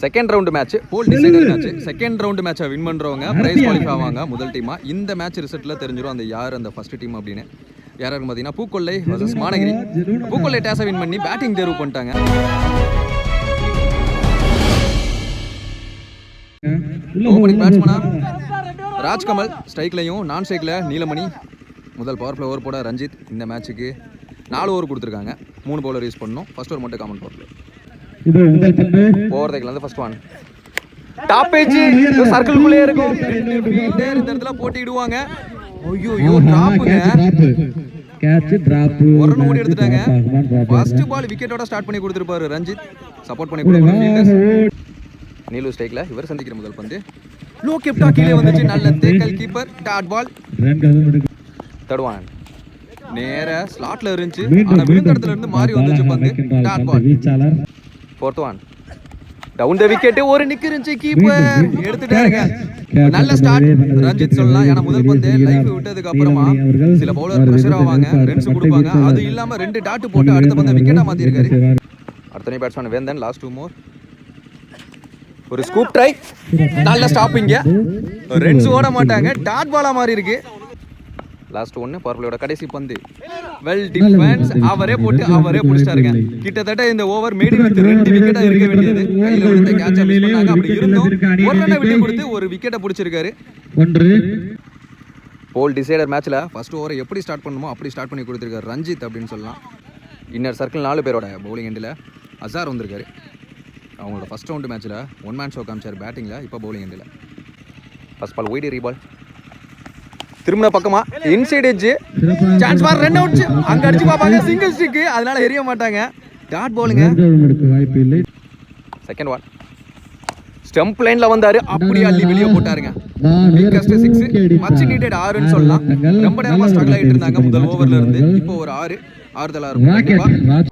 Second round match போல் decider match. Second round மேட்சை win பண்ணுறவங்க price qualify ஆவாங்க முதல் டீமாக. இந்த மேட்ச் ரிசல்ட்டில் தெரிஞ்சிடும் அந்த யார் அந்த ஃபர்ஸ்ட் டீம் அப்படின்னு. யாராருக்கு பார்த்தீங்கன்னா பூக்கொள்ளை வர்சஸ் மானகிரி. பூக்கொள்ளை டேஸை வின் பண்ணி பேட்டிங் தேர்வு பண்ணிட்டாங்க. ஓப்பனிங் பேட்ஸ்மனா ராஜ்கமல், ஸ்ட்ரைக்லையும் நான் ஸ்ட்ரைக்கில் நீலமணி. முதல் பவர் பிளே ஓவர் போட ரஞ்சித். இந்த மேட்ச்சுக்கு 4 ஓவர் கொடுத்துருக்காங்க. 3 பவுலர் யூஸ் பண்ணணும். ஃபர்ஸ்ட் ஓவர் மட்டும் காமன் பவர் பிளே. ஓவர் தைக்கல ஃபர்ஸ்ட் ஒன் டாப் ஏஜ் சர்க்கிள்குள்ளே இருக்கும். இந்த இடத்துல போட்டிடுவாங்க. ஐயோ டிராப்புங்க, கேட்ச் டிராப். ஒரு ரன் ஓடி எடுத்துட்டாங்க. ஃபர்ஸ்ட் பால் விக்கெட்டோட ஸ்டார்ட் பண்ணி கொடுத்திருப்பாரு ரஞ்சித். சப்போர்ட் பண்ணி கொடுப்பாரு ஃபீல்டர்ஸ். நீலு ஸ்ட்ரைக்ல இவர் சந்திக்கிற முதல் பந்து லோ கெப்டா கீழே வந்துச்சு. நல்ல தேக்கல் கீப்பர். Dot ball தடுவான். நேர ஸ்லாட்ல இருந்துச்சு. ஆனா விழுந்த இடத்துல இருந்து மாறி வந்துச்சு பந்து. Dot ball. Fourth one down the wicket. ஒரு நிக் இருந்துச்சு. கீப்பர் எடுத்துட்டாருங்க. நல்ல ஸ்டார்ட் ரஞ்சித் சொல்லலாம். ஏன்னா முதல் பந்து லைஃப் விட்டதுக்கு அப்புறமா சில பவுலர் பிரஷர் ஆவாங்க, ரன்ஸ் கொடுப்பாங்க. அது இல்லாம 2 டாட் போட்டு அடுத்த பந்து விக்கெட்டா மாத்திருக்காரு. அடுத்த பேட்ஸ்மேன் வேந்தன். லாஸ்ட் 2 மோர். ஒரு ஸ்கூப் ட்ரை. நல்ல ஸ்டாப்பிங்க. ரன்ஸ் ஓட மாட்டாங்க. டாட் பாலா மாறி இருக்கு. லாஸ்ட் 1 பவர் பிளேயோட கடைசி பந்து. Well defence. அவரே போட்டு அவரே புடிச்சாருங்க. கிட்டத்தட்ட இந்த ஓவர் மேடி வித் 2 விக்கெட்டா இருக்க வேண்டியது. கையில விழுந்த கேட்சை மிஸ் பண்ணாங்க. அப்படி இருந்தும் ஒரு ரன்னை விட்டு கொடுத்து ஒரு விக்கெட்டை பிடிச்சிருக்காரு. போல் டிசைடர் மேட்ச்ல ஃபர்ஸ்ட் ஓவர் எப்படி ஸ்டார்ட் பண்ணுமோ அப்படி ஸ்டார்ட் பண்ணி கொடுத்திருக்காரு ரஞ்சித் அப்படின்னு சொல்லலாம். இன்னர் சர்க்கிள் 4 பேரோட பவுலிங் எண்டில் அசார் வந்திருக்காரு. அவங்களோட ஃபர்ஸ்ட் ரவுண்டு மேட்ச்ல 1 மேன் ஷோ காமிச்சார் பேட்டிங்ல. இப்போ பவுலிங் எண்டில் ஃபர்ஸ்ட் பால் ஒய்டி ரீபால். திரும்பின பக்கமா inside edge. Chance for run out. அங்க அடிச்சு பாப்பாங்க. Single stick. அதனால எரிய மாட்டாங்க. Dot bowling. Second one stump லைன்ல வந்தாரு. அப்படியே அள்ளி வெளியே போட்டாருங்க. பிக்கஸ்ட் 6 மச் நீடட் 6ன்னு சொல்லலாம். ரொம்ப நேரமா ஸ்ட்ரகிள் ஆயிட்டு இருந்தாங்க முதல் ஓவர்ல இருந்து. இப்போ ஒரு 6 ஆறுதலா இருக்கும்.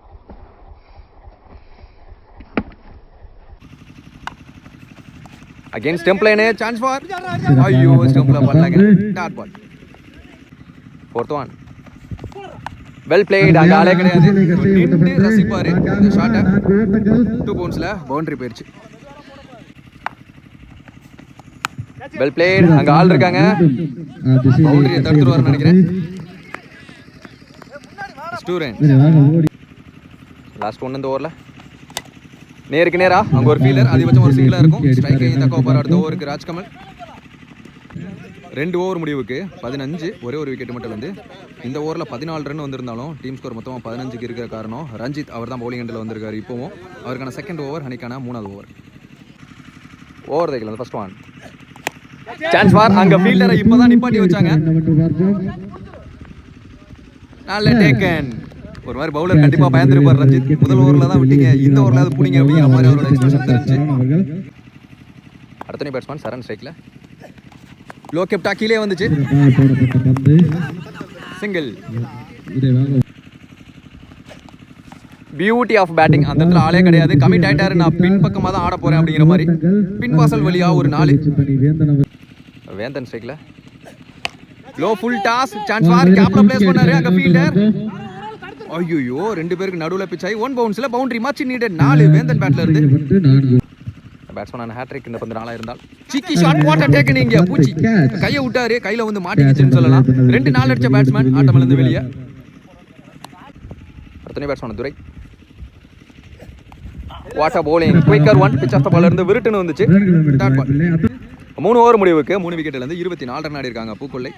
Again stump line. Chance for ஐயோ ஸ்டம்ப்ல பண்ணாங்க. Dot ball. Fourth one well played. அங்க ஆளே கிடையாது. நின்று ரசிப்பாரு இந்த ஷாட்டை. 2 பவுன்ஸ்ல பவுண்டரி போயிருச்சு. Well played. அங்க ஆள் இருக்காங்க. பவுண்டரியை தடுத்துருவாருன்னு நினைக்கிறேன். லாஸ்ட் 1 இந்த ஓவர்ல நேருக்கு நேரா அங்க ஒரு ஃபீல்டர். அதிகபட்சம் ஒரு சிங்கிளா இருக்கும். ஸ்ட்ரைக் தக்க போற அடுத்த ஓவருக்கு ராஜ்கமல். 2 ஓவர் முடிவுக்கு 15. ஒரே ஒரு விக்கெட் மட்டும் வந்து இந்த ஓவரில் 14 ரன் வந்திருந்தாலும் டீம் ஸ்கோர் மொத்தமாக 15க்கு இருக்கிற காரணம் ரஞ்சித் அவர் தான் பவுலிங் எண்டில் வந்திருக்காரு. இப்போவும் அவருக்கான செகண்ட் ஓவர், ஹனிக்கான 3வது ஓவர். ஓவர் தைக்கல ஃபர்ஸ்ட் ஒன். சான்ஸ் ஃபார் அங்க ஃபீல்டரை இப்போதான் நிப்பாட்டி வச்சாங்க. நல்ல டேக்கன். ஒரு மாதிரி பவுலர் கண்டிப்பா பயந்துருப்பார் ரஞ்சித். முதல் ஓவர்ல தான் விட்டீங்க, இந்த ஓவர்ல அது புடிங்க அப்படிங்கிற மாதிரி அவரோட எக்ஸ்பிரஷன் தெரிஞ்சு. அடுத்த பேட்ஸ்மேன் சரண் ஸ்ட்ரைக்ல லோ கெப்டா கீழே வந்துச்சு. சிங்கிள். Beauty of batting. அந்த இடத்துல ஆளே கிடையாது. கமிட் ஆயிட்டாரு. நான் பின் பக்கமா தான் ஆட போறேன் அப்படிங்கிற மாதிரி பின் வாசல் வழியா ஒரு 4. வேந்தன் ஸ்ட்ரைக்ல low full toss. Chance for கேப்ல பிளேஸ் பண்ணாரு. அங்க ஃபீல்டர் ஐயோ 2 பேருக்கு நடுவுல பிட்ச் ஆகி 1 பவுன்ஸ்ல பவுண்டரி மச் நீடட். 4 வேந்தன் பேட்ல இருந்து. Batsman hat-trick. இந்த பந்து 4 இருந்தால் சிக்கி ஷாட் வாட்டர் டேக்கனிங். பூச்சி கையை விட்டாரு. கையில வந்து மாட்டிக்கிச்சுன்னு சொல்லலாம். 2 4 அடிச்ச பேட்ஸ்மேன் ஆட்டம்ல இருந்து வெளியே. அடுத்த பேட்ஸ்மேன் துரை. வாட்டர் bowling. Quicker 1 pitch off the ball இருந்து விருட்டுன்னு வந்துச்சு. 3 ஓவர் முடிவுக்கு 3 விக்கெட்ல இருந்து 24 ரன் ஆடி இருக்காங்க பூக்கொள்ளை.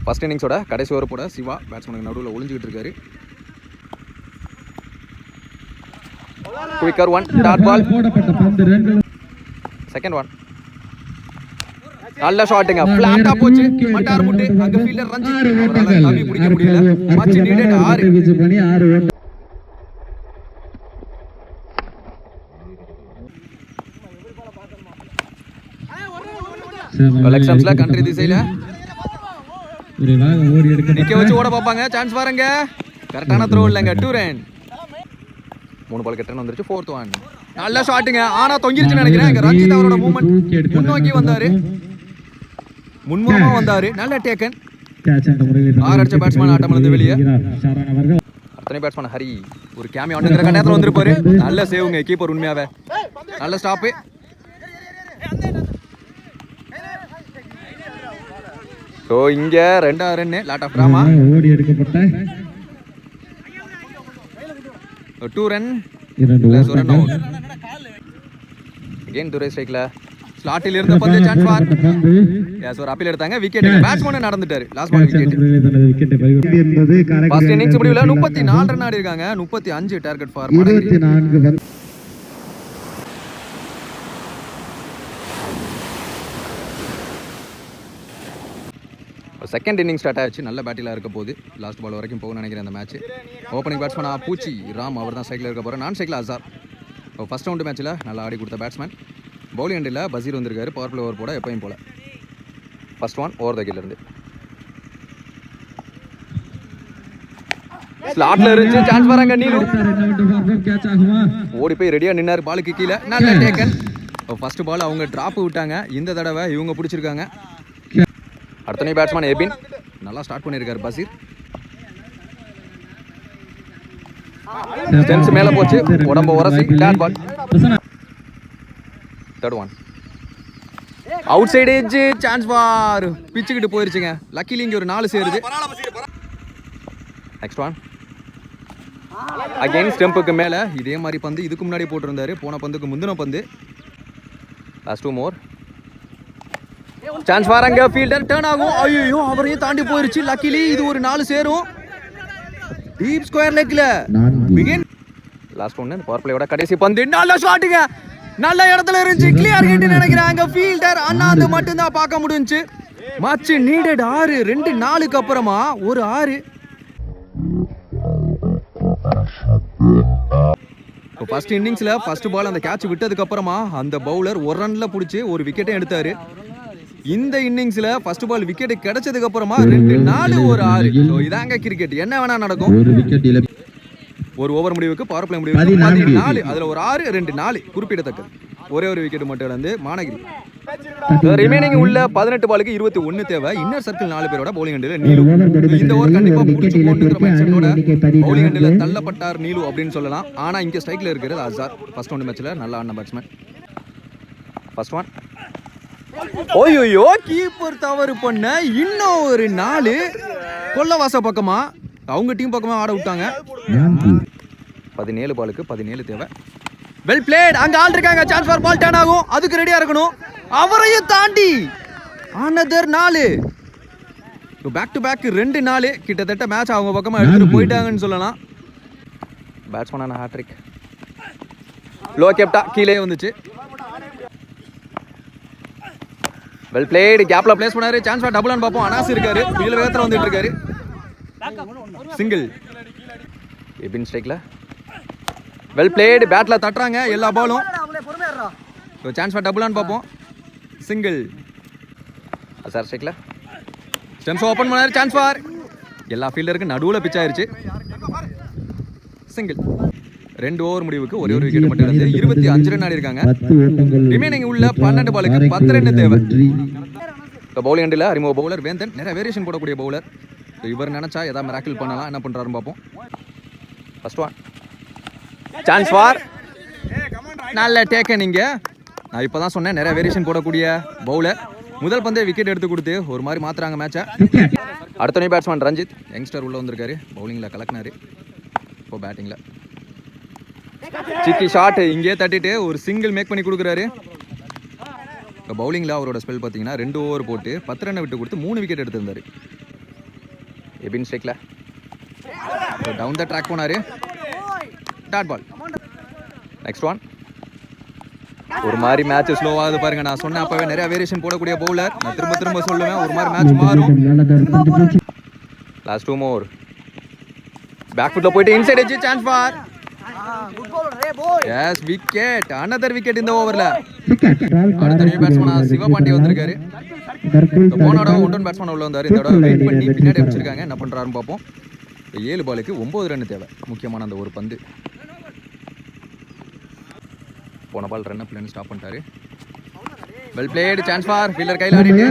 ஃபர்ஸ்ட் இன்னிங்ஸோட கடைசி ஓவர் போட சிவா பேட்ஸ்மேனுக்கு நடுவில் ஒளிஞ்சுக்கிட்டு இருக்காரு. Quicker 1 dot ball. Second one நல்ல ஷாட்டுங்க. ஃபிளாட்டா போச்சு. மட்டார் முட்டு. அங்க ஃபீல்டர் ரஞ்சித் அவரால கவி பிடிக்க முடியல. Much needed 6. கலெக்ஷன்ஸ்ல கண்ட்ரி திசையில நிக்க வச்சு ஓட பாப்பாங்க. சான்ஸ் பாருங்க. கரெக்டான த்ரோ இல்லங்க. 2 ரன். 3 பால் கெட்டன வந்துருச்சு. 4th ஒன் நல்ல ஷாட்டுங்க. ஆனா தொங்கிருச்சுன்னு நினைக்கிறேன். இங்க ரஞ்சித் அவரோட மூவ்மெண்ட் முன்னோக்கி வந்தாரு. முன்முறமா வந்தாரு. நல்ல டேக்கன். 6 அடிச்ச பேட்ஸ்மேன் ஆட்டம்ல இருந்து வெளியே. அடுத்த பேட்ஸ்மேன் ஹரி ஒரு கேமி ஆண்டுங்கிற கண்டத்துல வந்திருப்பாரு. நல்ல சேவுங்க கீப்பர், உண்மையாவே நல்ல ஸ்டாப்பு. ஸோ இங்க 2 ரன் லாட் ஆஃப் டிராமா. ஓடி எடுக்கப்பட்ட 2 ரன் இரண்டு ரன் அவுட். அகைன் துரை ஸ்ட்ரைக்ல ஸ்லாட்டில் இருந்த பந்து சான்ஸ் ஃபார் பந்து எஸ் ஒரு அப்பீல் எடுத்தாங்க. விக்கெட் பேட்ஸ்மேன் நடந்துட்டாரு. Last ball wicket. தனது விக்கெட்டை பறிகொடுத்தது என்பது ஃபர்ஸ்ட் இன்னிங்ஸ் முடிவுல 34 ரன் ஆடி இருக்காங்க. 35 target for 24 second inning start ஆயிடுச்சு. நல்ல பேட்டிலாக இருக்க போது. லாஸ்ட் பால் வரைக்கும் போகணும்னு நினைக்கிறேன் அந்த மேட்ச். ஓப்பனிங் பேட்ஸ்மேனா பூச்சி ராம், அவர் தான் சைக்கிள் இருக்க போகிறார். நான் சைக்கிள் அசார். ஃபர்ஸ்ட் ரவுண்டு மேட்ச்சில் நல்லா ஆடி கொடுத்த பேட்ஸ்மேன். பவுலிங் எண்டில் பசீர் வந்திருக்காரு. பவர் பிளே ஓவர் போட எப்பயும் போல. ஃபர்ஸ்ட் ஒன் ஓவர் த கீழேருந்து ஸ்லாட்ல இருந்துச்சு. சான்ஸ் வராங்க. நீலு கேட்ச் ஆகுமா? ஓடி போய் ரெடியாக நின்னார். பாலுக்கு கீழே நல்ல டேக்கன். ஃபர்ஸ்ட் பால் அவங்க டிராப் விட்டாங்க. இந்த தடவை இவங்க பிடிச்சிருக்காங்க. அடுத்த பேட்ஸ்மேன் எபின் நல்லா ஸ்டார்ட் பண்ணியிருக்காரு. பசீர் ஸ்டென்ஸ் மேலே போச்சு. உடம்ப உரசி dot ball. Third one outside edge chance for பிச்சுக்கிட்டு போயிருச்சுங்க. லக்கிலி இங்கே ஒரு 4 சேருது. நெக்ஸ்ட் ஒன் அகைன் ஸ்டெம்புக்கு மேலே இதே மாதிரி பந்து இதுக்கு முன்னாடி போட்டிருந்தாரு. போன பந்துக்கு முந்தின பந்து. லாஸ்ட் 2 மோர் சான்ஸ் வராங்க. ஃபீல்டர் டர்ன் ஆகும். ஐயோ அவரையும் தாண்டி போயிருச்சு. லக்கிலி இது ஒரு 4 சேரும். டீப் ஸ்கொயர் லெக்ல பிகின். லாஸ்ட் ஒன் பவர் பிளேயோட கடைசி பந்து. நல்ல ஷாட்டுங்க. நல்ல இடத்துல இருந்துச்சு. கிளியர் ஹிட் நினைக்கிறாங்க. ஃபீல்டர் அண்ணாந்து மட்டும் தான் பார்க்க முடிஞ்சுச்சு. Much needed 6. 2 4க்கு அப்புறமா ஒரு 6. ஃபர்ஸ்ட் இன்னிங்ஸ்ல ஃபர்ஸ்ட் பால் அந்த கேட்ச் விட்டதுக்கு அப்புறமா அந்த பவுலர் ஒரு ரன்ல பிடிச்சி ஒரு விக்கெட்டை எடுத்தாரு. இந்த இன்னிங்ஸ்ல ஃபர்ஸ்ட் பால் விக்கெட் கிடைச்சதுக்கு அப்புறமா 2 4 ஒரு 6. ஸோ இதாங்க கிரிக்கெட். என்ன வேணா நடக்கும். ஒரு விக்கெட் இழப்பு. ஒரு ஓவர் முடிவுக்கு பவர் பிளே முடிவுக்கு 14. அதுல ஒரு 6 2 4 குறிப்பிடத்தக்கது. ஒரே ஒரு விக்கெட் மட்டும் இழந்து மானகிரி. ரிமைனிங் உள்ள 18 பாலுக்கு 21 தேவை. இன்னர் சர்க்கிள் 4 பேரோட பவுலிங் எண்டில் நீலு. இந்த ஓவர் கண்டிப்பா முடிச்சு போட்டுங்கிற மைண்ட்செட்டோட பவுலிங் எண்டில் தள்ளப்பட்டார் நீலு அப்படின்னு சொல்லலாம். ஆனா இங்க ஸ்ட்ரைக்ல இருக்கிறது அசார். ஃபர்ஸ்ட் ரவுண்ட் மேட்ச்ல நல்லா ஆடின பேட்ஸ்மேன். ஃபர்ஸ்ட் ஒன் ஓய்யோ கீப்பர் தவறு பண்ண. இன்னும் ஒரு 4 கொல்லவாச பக்கமா அவங்க டீம் பக்கமா ஆட விட்டாங்க. 17 பாலுக்கு 17 தேவை. Well played. அங்க ஆள் இருக்காங்க. சான்ஸ் ஃபார் பால் டர்ன் ஆகும். அதுக்கு ரெடியா இருக்கணும். அவரையும் தாண்டி அனதர் 4. Back to back 2 4. கிட்டத்தட்ட மேட்ச் அவங்க பக்கமா எடுத்துட்டு போயிட்டாங்கன்னு சொல்லலாம். பேட்ஸ்மேனான ஹாட்ரிக். லோ கேப்டா கீழே வந்துச்சு. Well played. கேப்ல பிளேஸ் பண்ணாரு. சான்ஸ் ஃபார் டபுள் ஆன் பாப்போம். அனாஸ் இருக்காரு. புயல் வேகத்துல வந்துட்டு இருக்காரு. சிங்கிள். எபின் ஸ்ட்ரைக்ல வெல் பிளேட். பேட்ல தட்டுறாங்க எல்லா பாலும். சான்ஸ் ஃபார் டபுள் ஆன் பாப்போம். சிங்கிள். சார் ஸ்ட்ரைக்ல ஸ்டெம்ஸ் ஓபன் பண்ணாரு. சான்ஸ் ஃபார் எல்லா ஃபீல்டருக்கு நடுவுல பிச் ஆயிருச்சு. சிங்கிள். 2 ஓவர் முடிவுக்கு ஒரே ஒரு விக்கெட் மட்டும் இருந்து 25 ரன் ஆடி இருக்காங்க. ரிமைனிங் உள்ள 12 பாலுக்கு 10 ரன் தேவை. பவுலிங் எண்டில் அறிமுக பவுலர் வேந்தன். நிறைய வேரியேஷன் போடக்கூடிய பவுலர். இவர் நினைச்சா ஏதாவது மிராக்கிள் பண்ணலாம். என்ன பண்றாருன்னு பார்ப்போம். ஃபர்ஸ்ட் ஒன் சான்ஸ் ஃபார் நல்ல டேக்கன். இங்க நான் இப்பதான் சொன்னேன் நிறைய வேரியேஷன் போடக்கூடிய பவுலர். முதல் பந்தே விக்கெட் எடுத்து கொடுத்து ஒரு மாதிரி மாத்துறாங்க மேட்சை. அடுத்த பேட்ஸ்மேன் ரஞ்சித் யங்ஸ்டர் உள்ள வந்திருக்காரு. பவுலிங்ல கலக்கினாரு. இப்போ பேட்டிங்ல சிக்கி ஷாட் இங்கே தட்டிட்டு ஒரு சிங்கிள் மேக் பண்ணி கொடுக்குறாரு. இப்போ பவுலிங்கில் அவரோட ஸ்பெல் பார்த்தீங்கன்னா 2 ஓவர் போட்டு 10 ரன்னை விட்டு கொடுத்து 3 விக்கெட் எடுத்திருந்தாரு. எபின் ஸ்ட்ரைக்ல டவுன் த ட்ராக் போனாரு. Dot ball. நெக்ஸ்ட் ஒன் ஒரு மாதிரி மேட்ச் ஸ்லோவாகுது பாருங்க. நான் சொன்னேன் அப்பவே நிறைய வேரியேஷன் போடக்கூடிய பவுலர். நான் திரும்ப திரும்ப சொல்லுவேன் ஒரு மாதிரி மேட்ச் மாறும். லாஸ்ட் 2 மோர். பேக் ஃபுட்ல போயிட்டு inside edge. Chance for S wicket. Another wicket இந்த ஓவர்ல. அடுத்த நியூ பேட்ஸ்மேன் சிவபாண்டி வந்திருக்காரு. போனோட 1 பேட்ஸ்மேன் உள்ள வந்தாரு. இந்த தடவை வெயிட் பண்ணி பின்னாடி வச்சிருக்காங்க. என்ன பண்றாருன்னு பார்ப்போம். 7 பாலுக்கு 9 ரன் தேவை. முக்கியமான அந்த ஒரு பந்து. போன பால் ரன் அப்ல ஸ்டாப் பண்ணிட்டாரு. Well plate, chance for fielder கையில் ஆடிட்டு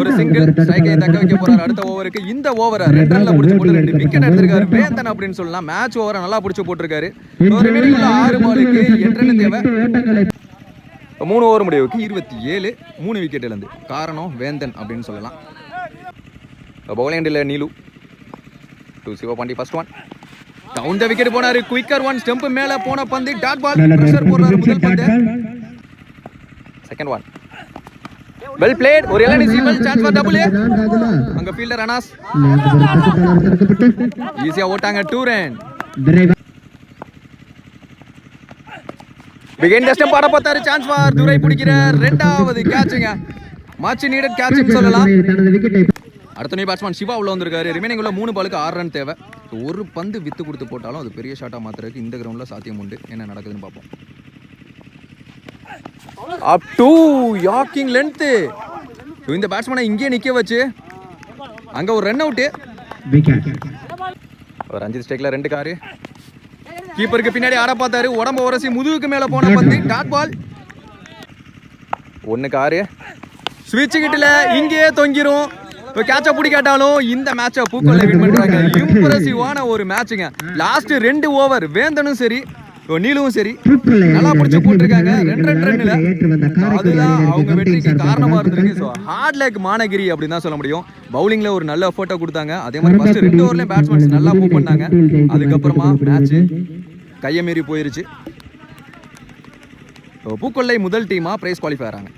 ஒரு சிங்கிள் ஸ்ட்ரைக்கை தக்க வைக்க போறாரு அடுத்த ஓவருக்கு. இந்த ஓவரை 2 ரன்ல முடிச்சு போட்டு 2 விக்கெட் எடுத்திருக்காரு வேந்தன் அப்படின்னு சொல்லலாம். மேட்ச் ஓவரை நல்லா பிடிச்சு போட்டிருக்காரு. 6 பாலுக்கு 8 ரன் தேவை. 3 ஓவர் முடிவுக்கு 27, 3 விக்கெட் இழந்து. காரணம் வேந்தன் அப்படின்னு சொல்லலாம். பவுலிங்கில் Neelu to Sivapandi first one down the wicket போனாரு. குயிக்கர் ஒன், ஸ்டெம்ப் மேல போன பந்து டாட் பால், பிரஷர் போடுறாரு முதல் பந்து. செகண்ட் ஒன் வெல் பிளேட், ஒரு எல்என்டி சிம்பிள், சான்ஸ் ஃபார் டபுள். அங்க ஃபீல்டர் அனாஸ் ஈஸியா ஓட்டாங்க 2 ரன். பிகைன் தி ஸ்டெம்ப் ஆட பார்த்தாரு, சான்ஸ் ஃபார் துரை பிடிக்கிற 2வது கேட்ச்ங்க. மச் நீடட் கேட்ச் சொல்லலாம். அடுத்த நியூ பேட்ஸ்மேன் சிவா உள்ள வந்திருக்காரு. ரிமைனிங் உள்ள 3 பாலுக்கு 6 ரன் தேவை. ஒரு பந்து வித்து கொடுத்து போட்டாலும் அது பெரிய ஷாட்டா மாத்துறதுக்கு இந்த கிரவுண்ட்ல சாத்தியம் உண்டு. என்ன நடக்குதுன்னு பார்ப்போம். Up to யாக்கிங் length. இந்த பேட்ஸ்மேனை இங்கே நிக்க வச்சு அங்க ஒரு ரன் அவுட். ஒரு 5 ஸ்ட்ரைக்ல 2 காரு. கீப்பருக்கு பின்னாடி ஆட பார்த்தாரு, உடம்பு உரசி முதுகுக்கு மேல போன பந்து டாட் பால். 1 காரு. ஸ்விட்ச் கிட்டல இங்கே தொங்கிரும். கேட்ச பிடிக்காட்டாலும் இந்த மேட்சை பூக்கொல்லை வின் பண்றாங்க. இம்ப்ரெசிவான ஒரு மேட்சுங்க. லாஸ்ட் 2 ஓவர் வேந்தனும் சரி நீலுவும் சரி நல்லா பிடிச்சு போட்டிருக்காங்க. 2 ரன்ல அதுதான் அவங்க வெற்றிக்கு காரணமா இருந்திருக்கு. ஸோ ஹார்ட் லேக் மானகிரி அப்படின்னு தான் சொல்ல முடியும். பவுலிங்ல ஒரு நல்ல எஃபர்ட்டை கொடுத்தாங்க. அதே மாதிரி ஃபர்ஸ்ட் 2 ஓவர்லயும் பேட்ஸ்மேன்ஸ் நல்லா மூவ் பண்ணாங்க. அதுக்கப்புறமா மேட்ச் கையை மீறி போயிருச்சு. பூக்கொல்லை முதல் டீமா பிரைஸ் குவாலிஃபை ஆறாங்க.